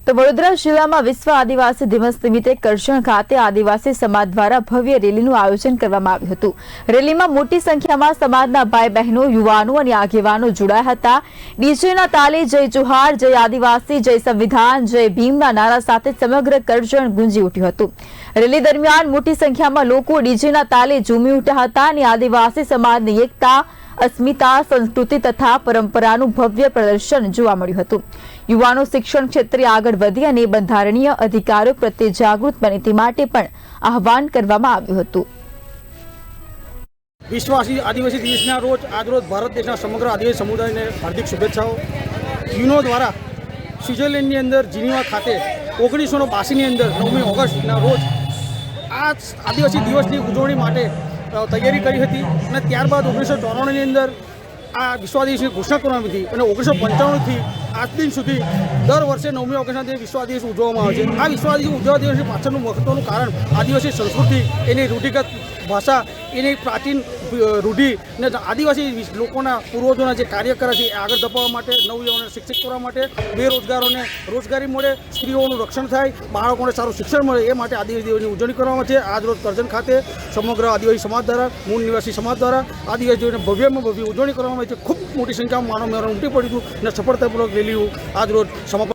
તો વડોદરા જિલ્લામાં વિશ્વ આદિવાસી દિવસ નિમિત્તે કરજણ ખાતે આદિવાસી સમાજ દ્વારા ભવ્ય રેલીનું આયોજન કરવામાં આવ્યું હતું। રેલીમાં મોટી સંખ્યામાં સમાજના ભાઈ બહેનો, યુવાનો અને આગેવાનો જોડાયા હતા। ડીજેના તાલે જય જોહાર, જય આદિવાસી, જય સંવિધાન, જય ભીમના નારા સાથે સમગ્ર કરજણ ગુંજી ઉઠ્યું હતું। રેલી દરમિયાન મોટી સંખ્યામાં લોકો ડીજેના તાલે ઝૂમી ઉઠ્યા હતા અને આદિવાસી સમાજની એકતા, अस्मिता, संस्कृति तथा परंपराનું ભવ્ય પ્રદર્શન જોવા મળ્યું હતું। યુવાનો શિક્ષણ ક્ષેત્રે આગળ વધી અને બંધારણીય અધિકારો પ્રત્યે જાગૃત બને તે માટે પણ આહવાન કરવામાં આવ્યું હતું। વિશ્વ આદિવાસી દિવસના રોજ આજરોજ ભારત દેશના સમગ્ર આદિવાસી સમુદાયને હાર્દિક શુભેચ્છાઓ। યુનો દ્વારા સ્વિટ્ઝરલેન્ડની અંદર જીનીવા ખાતે 1982ની અંદર 9મી ઓગસ્ટના રોજ આ આદિવાસી દિવસની ઉજવણી માટે તૈયારી કરી હતી અને ત્યારબાદ 1994ની અંદર આ વિશ્વ આદિવાસી ઘોષણા કરવામાં આવી હતી અને 1995થી આજ દિન સુધી દર વર્ષે 9મી ઓગસ્ટના દિવસે વિશ્વ આદિવાસી ઉજવવામાં આવે છે। આ વિશ્વ આદિવાસી ઉજવવા દિવસની પાછળનું મહત્વનું કારણ આદિવાસી સંસ્કૃતિ, એની રૂઢિગત ભાષા, એની પ્રાચીન રૂઢિ અને આદિવાસી લોકોના પૂર્વજોના જે કાર્ય કર્યા છે એ આગળ ધપાવવા માટે, નવયુવાનોને શિક્ષિત કરવા માટે, બેરોજગારોને રોજગારી મળે, સ્ત્રીઓનું રક્ષણ થાય, બાળકોને સારું શિક્ષણ મળે, એ માટે આદિવાસી દિવસની ઉજવણી કરવામાં છે। આજરોજ કરજણ ખાતે સમગ્ર આદિવાસી સમાજ દ્વારા, મૂળ નિવાસી સમાજ દ્વારા આદિવાસી દિવસની ભવ્યમાં ભવ્ય ઉજવણી કરવામાં આવી છે। ખૂબ મોટી સંખ્યામાં માનવ મેળાનું ઉમટી પડ્યું હતું અને સફળતાપૂર્વક રેલીનું આજરોજ સમાપન